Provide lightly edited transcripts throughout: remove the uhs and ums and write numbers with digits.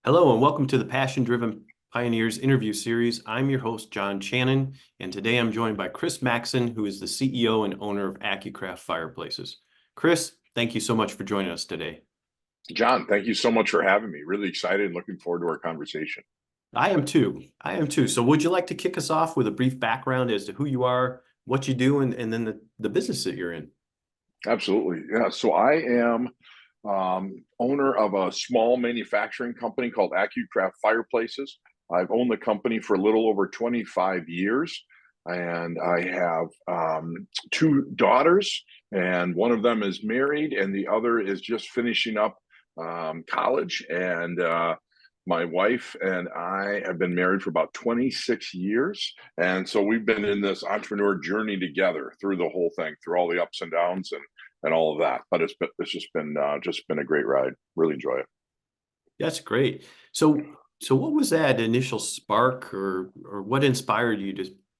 Hello and welcome to the Passion Driven Pioneers interview series. I'm your host, John Channon, and today I'm joined by Chris Maxson, who is the CEO and owner of AccuCraft Fireplaces. Chris, thank you so much for joining us today. John, thank you so much for having me. Really excited and looking forward to our conversation. I am too. I am too. So would you like to kick us off with a brief background as to who you are, what you do, and then the business that you're in? Absolutely. Yeah. So I am owner of a small manufacturing company called AccuCraft Fireplaces. I've owned the company for a little over 25 years, and I have two daughters, and one of them is married, and the other is just finishing up college. And my wife and I have been married for about 26 years. And so we've been in this entrepreneur journey together through the whole thing, through all the ups and downs and all of that. But it's just been a great ride. Really enjoy it. That's great. So what was that initial spark or what inspired you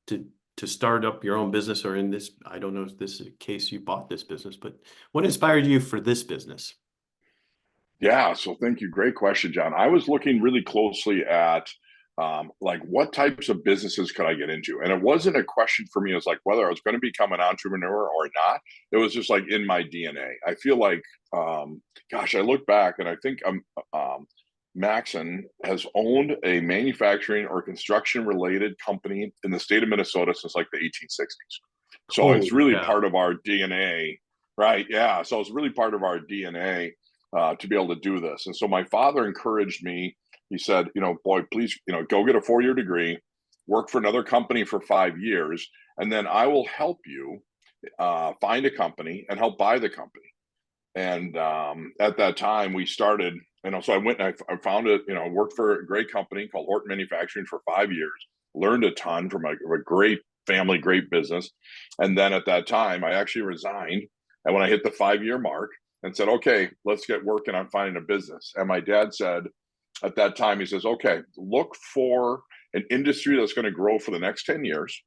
to start up your own business, or in this, I don't know if this is a case you bought this business, but what inspired you for this business? Yeah, so thank you. Great question, John. I was looking really closely at like what types of businesses could I get into? And it wasn't a question for me as like whether I was going to become an entrepreneur or not. It was just like in my DNA. I feel like, gosh, I look back and I think Maxson has owned a manufacturing or construction related company in the state of Minnesota since like the 1860s. So it's Holy really cow. part of our DNA, right? Yeah. So it's really part of our DNA to be able to do this. And so my father encouraged me. He said, boy, please, go get a 4-year degree, work for another company for 5 years, and then I will help you find a company and help buy the company. And at that time, we started, so I went and I found it, worked for a great company called Horton Manufacturing for 5 years, learned a ton from a great family, great business. And then at that time, I actually resigned. And when I hit the 5-year mark, and said, okay, let's get working on finding a business. And my dad said at that time, he says, okay, look for an industry that's going to grow for the next 10 years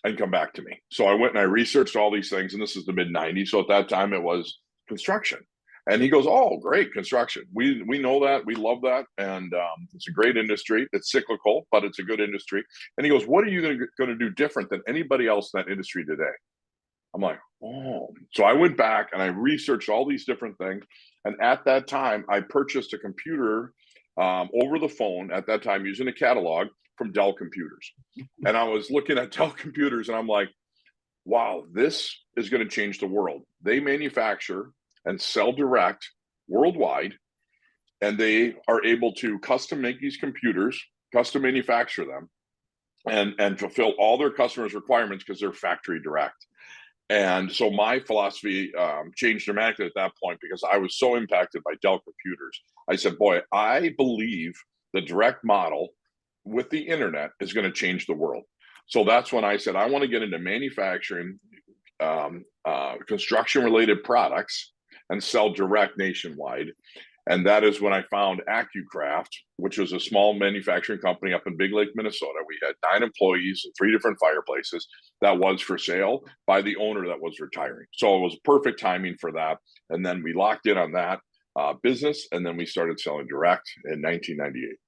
and come back to me. So I went and I researched all these things, and this is the mid 90s. So at that time, it was construction. And he goes, oh, great, construction. We know that. We love that. And it's a great industry. It's cyclical, but it's a good industry. And he goes, what are you going to do different than anybody else in that industry today? I'm like, oh. So I went back and I researched all these different things. And at that time, I purchased a computer over the phone at that time using a catalog from Dell Computers. And I was looking at Dell Computers and I'm like, wow, this is going to change the world. They manufacture and sell direct worldwide, and they are able to custom make these computers, custom manufacture them, and fulfill all their customers' requirements because they're factory direct. And so my philosophy changed dramatically at that point because I was so impacted by Dell Computers. I said, boy, I believe the direct model with the internet is going to change the world. So that's when I said, I want to get into manufacturing, construction related products and sell direct nationwide. And that is when I found AccuCraft, which was a small manufacturing company up in Big Lake, Minnesota. We had 9 employees and 3 different fireplaces that was for sale by the owner that was retiring. So it was perfect timing for that. And then we locked in on that business, and then we started selling direct in 1998.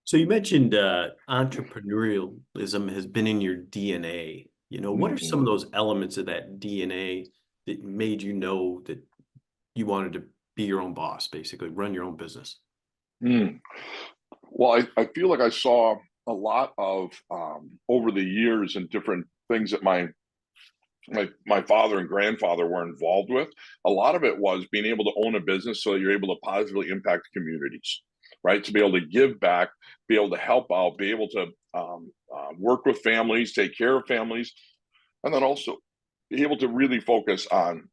So you mentioned entrepreneurialism has been in your DNA. What are some of Mm-hmm. those elements of that DNA that made you know that you wanted to be your own boss, basically run your own business? Mm. Well, I feel like I saw a lot of over the years and different things that my father and grandfather were involved with. A lot of it was being able to own a business so that you're able to positively impact communities, right? To be able to give back, be able to help out, be able to work with families, take care of families, and then also be able to really focus on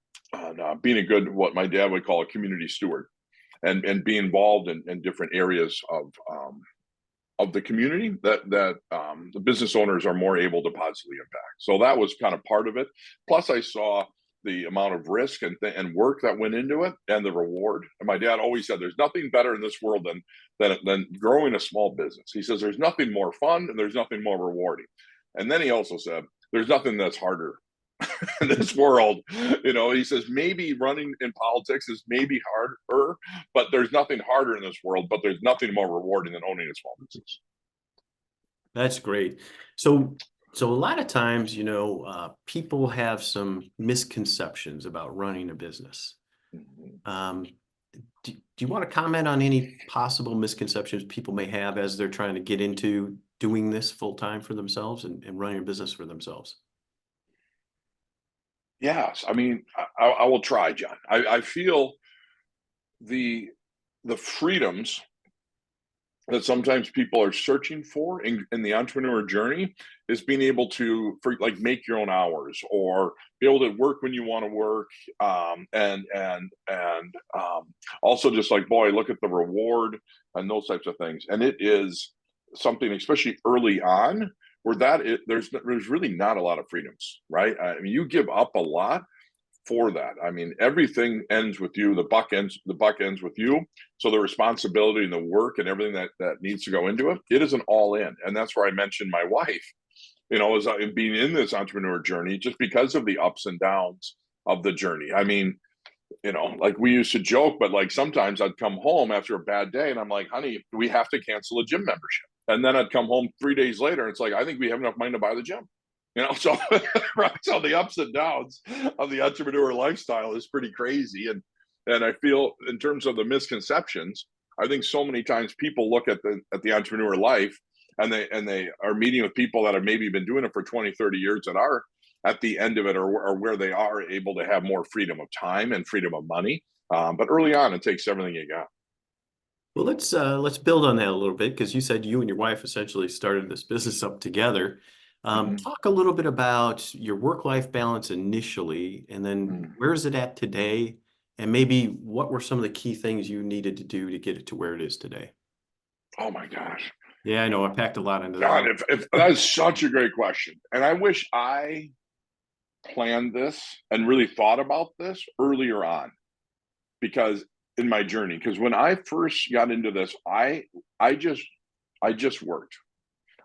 being a good, what my dad would call a community steward, and be involved in different areas of the community that the business owners are more able to positively impact. So that was kind of part of it. Plus, I saw the amount of risk and work that went into it and the reward. And my dad always said, "There's nothing better in this world than growing a small business." He says, "There's nothing more fun and there's nothing more rewarding." And then he also said, "There's nothing that's harder in this world. He says maybe running in politics is maybe harder, but there's nothing harder in this world, but there's nothing more rewarding than owning a small business. That's great. So, so a lot of times, people have some misconceptions about running a business. Um, do you want to comment on any possible misconceptions people may have as they're trying to get into doing this full time for themselves and running a business for themselves? Yes, I mean, I will try, John. I feel the the freedoms that sometimes people are searching for in the entrepreneur journey is being able to like make your own hours or be able to work when you want to work, and also just like, boy, look at the reward and those types of things. And it is something, especially early on, where there's really not a lot of freedoms, right? I mean, you give up a lot for that. I mean, everything ends with you. The buck ends with you. So the responsibility and the work and everything that needs to go into it, it is an all in. And that's where I mentioned my wife, as being in this entrepreneur journey, just because of the ups and downs of the journey. I mean, like we used to joke, but like sometimes I'd come home after a bad day and I'm like, honey, we have to cancel a gym membership. And then I'd come home 3 days later and it's like, I think we have enough money to buy the gym. So right, so the ups and downs of the entrepreneur lifestyle is pretty crazy. And I feel in terms of the misconceptions, I think so many times people look at the entrepreneur life and they are meeting with people that have maybe been doing it for 20, 30 years that are at the end of it or where they are able to have more freedom of time and freedom of money. But early on, it takes everything you got. Well, let's build on that a little bit because you said you and your wife essentially started this business up together. Mhm. Talk a little bit about your work-life balance initially, and then Mm. where is it at today? And maybe what were some of the key things you needed to do to get it to where it is today? Oh my gosh. Yeah, I know I packed a lot into that God, one. if that's such a great question. And I wish I planned this and really thought about this earlier on because in my journey, because when I first got into this, I just I just worked.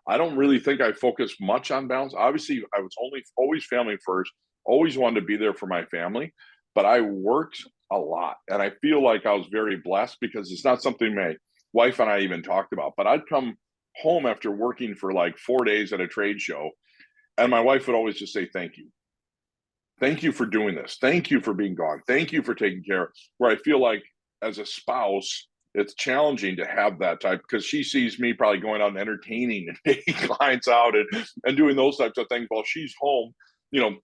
I don't really think I focused much on balance. Obviously, I was always family first, always wanted to be there for my family, but I worked a lot. And I feel like I was very blessed because it's not something my wife and I even talked about. But I'd come home after working for like 4 days at a trade show, and my wife would always just say, thank you. Thank you for doing this. Thank you for being gone. Thank you for taking care. Where I feel like as a spouse, it's challenging to have that type because she sees me probably going out and entertaining and taking clients out and doing those types of things while she's home,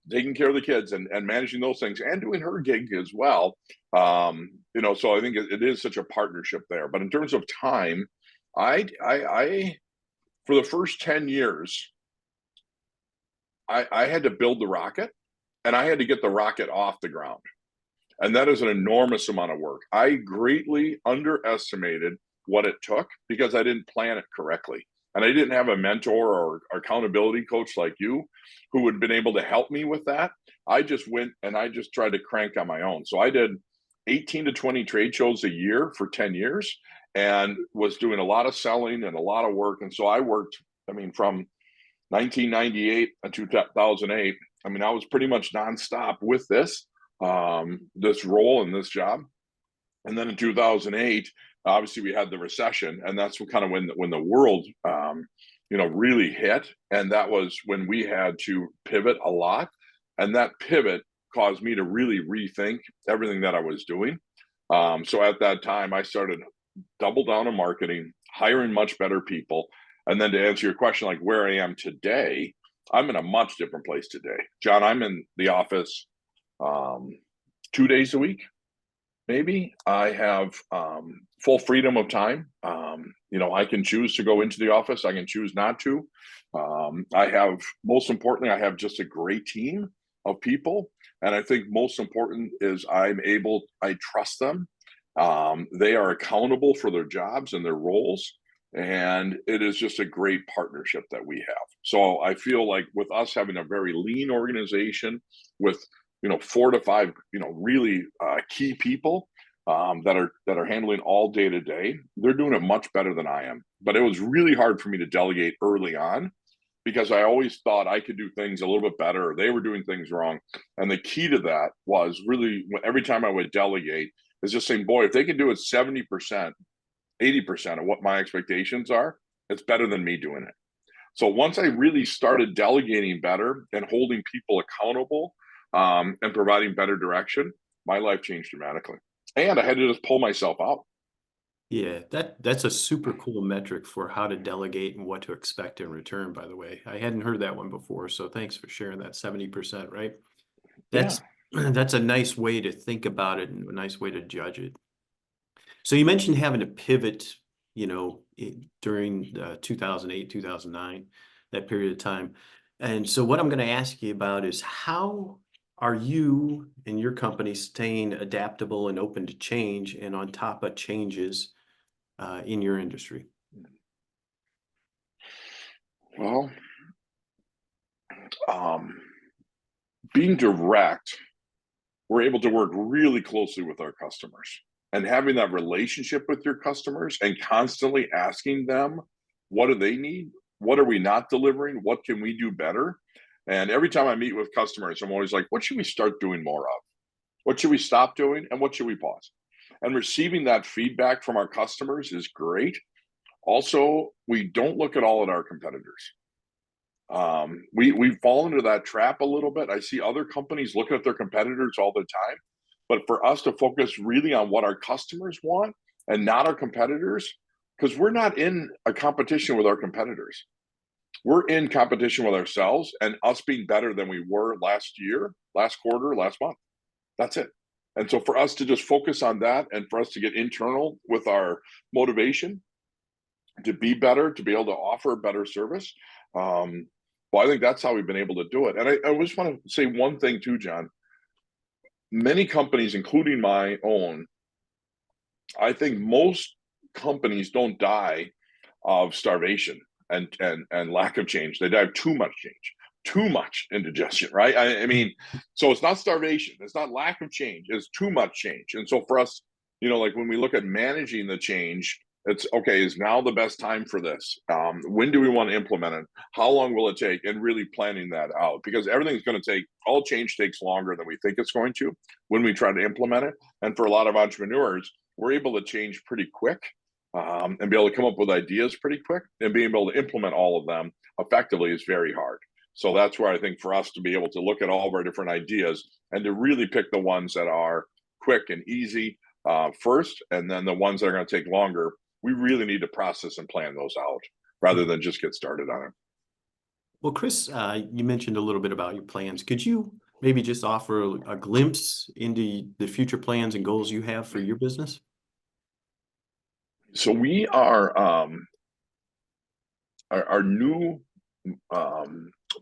taking care of the kids and managing those things and doing her gig as well. So I think it is such a partnership there. But in terms of time, I for the first 10 years, I had to build the rocket and I had to get the rocket off the ground. And that is an enormous amount of work. I greatly underestimated what it took because I didn't plan it correctly. And I didn't have a mentor or accountability coach like you who would have been able to help me with that. I just went and I just tried to crank on my own. So I did 18 to 20 trade shows a year for 10 years and was doing a lot of selling and a lot of work. And so I worked, I mean, from 1998 to 2008. I mean, I was pretty much nonstop with this role and this job. And then in 2008, obviously we had the recession, and that's kind of when the world, really hit, and that was when we had to pivot a lot, and that pivot caused me to really rethink everything that I was doing. So at that time, I started double down on marketing, hiring much better people, and then to answer your question, like where I am today, I'm in a much different place today, John. I'm in the office um, 2 days a week, maybe. I have full freedom of time. I can choose to go into the office. I can choose not to. Most importantly, I have just a great team of people. And I think most important is I trust them. They are accountable for their jobs and their roles. And it is just a great partnership that we have. So I feel like with us having a very lean organization with 4 to 5 really key people that are handling all day to day, they're doing it much better than I am. But it was really hard for me to delegate early on because I always thought I could do things a little bit better, or they were doing things wrong. And the key to that was really every time I would delegate is just saying, boy, if they can do it 70%, 80% of what my expectations are, it's better than me doing it. So once I really started delegating better and holding people accountable, and providing better direction, my life changed dramatically. And I had to just pull myself out. Yeah, that's a super cool metric for how to delegate and what to expect in return, by the way. I hadn't heard that one before, so thanks for sharing that 70%, right? Yeah. That's that's a nice way to think about it and a nice way to judge it. So you mentioned having to pivot, during 2008, 2009, that period of time. And so what I'm going to ask you about is how are you and your company staying adaptable and open to change and on top of changes in your industry? Well, um, being direct, we're able to work really closely with our customers, and having that relationship with your customers and constantly asking them, what do they need? What are we not delivering? What can we do better? And every time I meet with customers, I'm always like, what should we start doing more of? What should we stop doing? And what should we pause? And receiving that feedback from our customers is great. Also, we don't look at all at our competitors. We fall into that trap a little bit. I see other companies looking at their competitors all the time, but for us to focus really on what our customers want and not our competitors, because we're not in a competition with our competitors. We're in competition with ourselves and us being better than we were last year, last quarter, last month. That's it. And so for us to just focus on that and for us to get internal with our motivation to be better, to be able to offer a better service, well, I think that's how we've been able to do it. And I just want to say one thing too, John. Many companies, including my own, I think most companies don't die of starvation and lack of change. They die of too much change, too much indigestion, right? I mean, so it's not starvation, it's not lack of change, it's too much change. And so for us, like when we look at managing the change, it's okay, is now the best time for this? When do we want to implement it? How long will it take? And really planning that out, because everything's going to take, all change takes longer than we think it's going to when we try to implement it. And for a lot of entrepreneurs, we're able to change pretty quick, and be able to come up with ideas pretty quick, and being able to implement all of them effectively is very hard. So that's where I think for us to be able to look at all of our different ideas and to really pick the ones that are quick and easy first, and then the ones that are going to take longer, we really need to process and plan those out rather than just get started on it. Well, Chris, you mentioned a little bit about your plans. Could you maybe just offer a glimpse into the future plans and goals you have for your business? So we are our new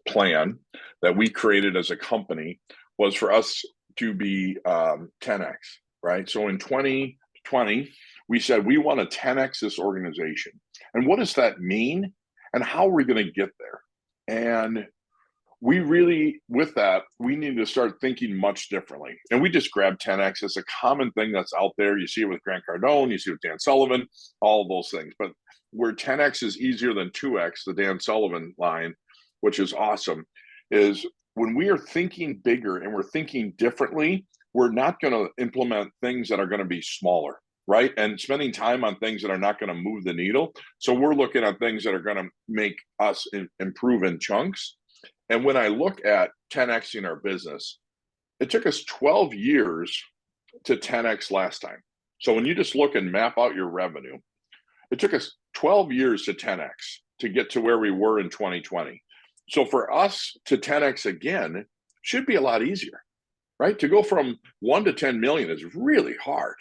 plan that we created as a company was for us to be 10x, right? So in 2020, we said we want to 10x this organization. And what does that mean? And how are we going to get there? And we really, with that, we need to start thinking much differently. And we just grabbed 10x as a common thing that's out there. You see it with Grant Cardone, you see it with Dan Sullivan, all of those things. But where 10x is easier than 2x, the Dan Sullivan line, which is awesome, is when we are thinking bigger and we're thinking differently, we're not going to implement things that are going to be smaller, right? And spending time on things that are not going to move the needle. So we're looking at things that are going to make us improve in chunks. And when I look at 10xing our business, it took us 12 years to 10x last time. So when you just look and map out your revenue, it took us 12 years to 10x to get to where we were in 2020. So for us to 10x again should be a lot easier, right? To go from 1 to 10 million is really hard.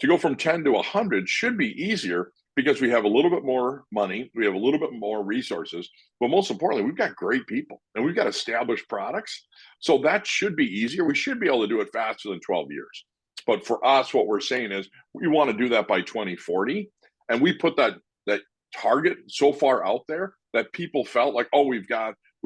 To go from 10 to 100 should be easier because we have a little bit more money, we have a little bit more resources, but most importantly, we've got great people and we've got established products. So that should be easier. We should be able to do it faster than 12 years. But for us, what we're saying is we want to do that by 2040. And we put that target so far out there that people felt like, oh, we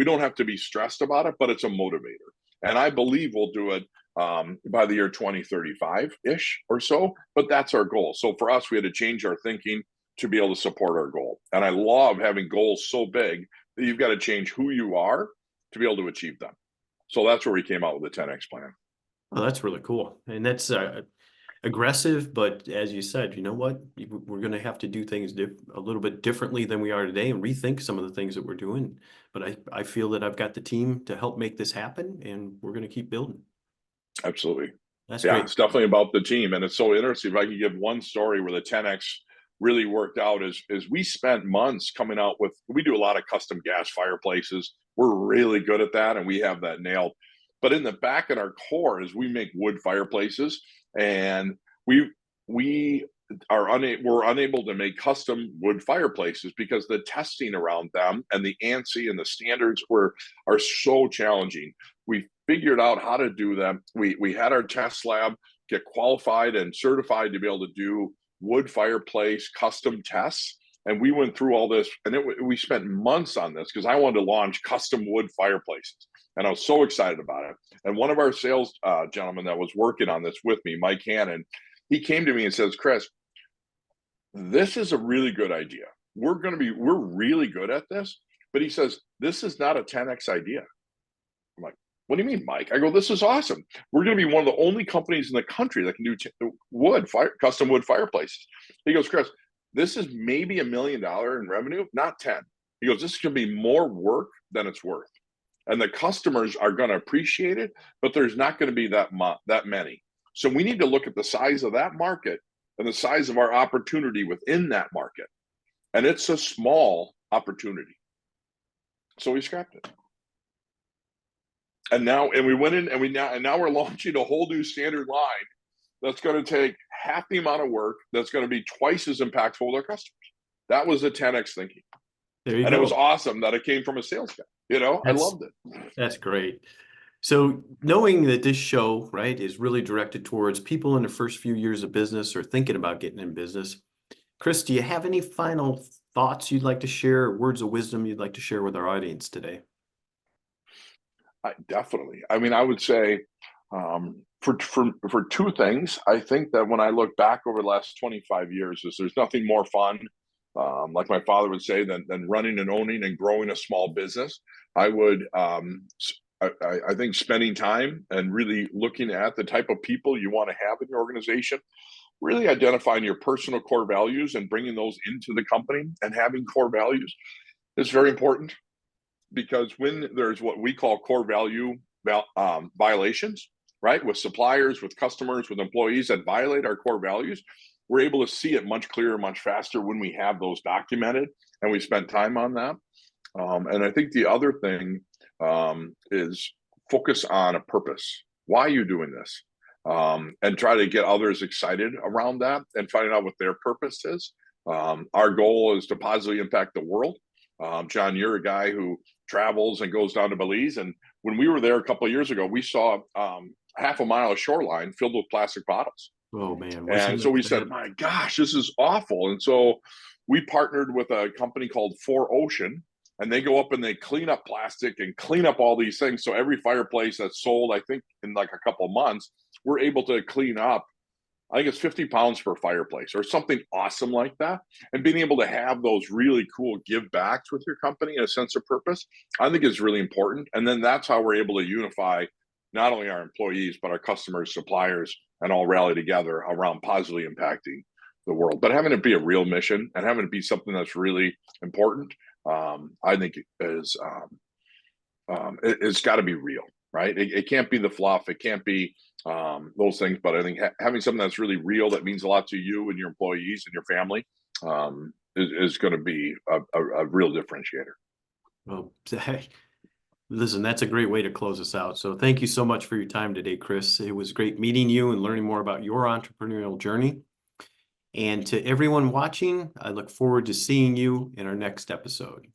don't have to be stressed about it, but it's a motivator. And I believe we'll do it by the year 2035-ish or so, but that's our goal. So for us, we had to change our thinking to be able to support our goal. And I love having goals so big you've got to change who you are to be able to achieve them. So that's where we came out with the 10X plan. Oh, that's really cool. And that's aggressive, but as you said, you know what? We're going to have to do things a little bit differently than we are today and rethink some of the things that we're doing. But I feel that I've got the team to help make this happen, and we're going to keep building. Absolutely. That's Yeah, great. it's definitely about the team. And it's so interesting. If I could give one story where the 10X really worked out is we spent months coming out with, we do a lot of custom gas fireplaces. We're really good at that, and we have that nailed. But in the back of our core is we make wood fireplaces, and we we're unable to make custom wood fireplaces because the testing around them and the ANSI and the standards are so challenging. We figured out how to do them. We had our test lab get qualified and certified to be able to do wood fireplace custom tests. And we went through all this, and we spent months on this because I wanted to launch custom wood fireplaces. And I was so excited about it. And one of our sales gentlemen that was working on this with me, Mike Hannon, he came to me and says, Chris, this is a really good idea. We're really good at this. But he says, this is not a 10X idea. I'm like, what do you mean, Mike? I go, this is awesome. We're going to be one of the only companies in the country that can do custom wood fireplaces. He goes, Chris, this is maybe $1 million in revenue, not 10. He goes, this is going to be more work than it's worth. And the customers are going to appreciate it, but there's not going to be that many. So we need to look at the size of that market and the size of our opportunity within that market. And it's a small opportunity. So we scrapped it. And we went in and now we're launching a whole new standard line that's going to take half the amount of work, that's going to be twice as impactful with our customers. That was the 10X thinking. There you and go. It was awesome that it came from a sales guy. I loved it. That's great. So knowing that this show, right, is really directed towards people in the first few years of business or thinking about getting in business, Chris, do you have any final thoughts you'd like to share, or words of wisdom you'd like to share with our audience today? Definitely. I mean, I would say for two things, I think that when I look back over the last 25 years, there's nothing more fun, like my father would say, than running and owning and growing a small business. I think spending time and really looking at the type of people you want to have in your organization, really identifying your personal core values and bringing those into the company and having core values is very important. Because when there's what we call core value violations, right, with suppliers, with customers, with employees that violate our core values, we're able to see it much clearer, much faster when we have those documented and we spent time on that. And I think the other thing is focus on a purpose. Why are you doing this? And try to get others excited around that and finding out what their purpose is. Our goal is to positively impact the world. John, you're a guy who travels and goes down to Belize. And when we were there a couple of years ago, we saw half a mile of shoreline filled with plastic bottles. Oh, man. And so we said, my gosh, this is awful. And so we partnered with a company called 4Ocean, and they go up and they clean up plastic and clean up all these things. So every fireplace that's sold, I think in like a couple of months, we're able to clean up, I think it's 50 pounds per fireplace or something awesome like that. And being able to have those really cool give backs with your company and a sense of purpose, I think is really important. And then that's how we're able to unify not only our employees, but our customers, suppliers, and all rally together around positively impacting the world. But having it be a real mission and having it be something that's really important, I think it's got to be real, right? It can't be the fluff. It can't be those things. But I think having something that's really real, that means a lot to you and your employees and your family, is going to be a real differentiator. Well, listen, that's a great way to close us out. So thank you so much for your time today, Chris. It was great meeting you and learning more about your entrepreneurial journey. And to everyone watching, I look forward to seeing you in our next episode.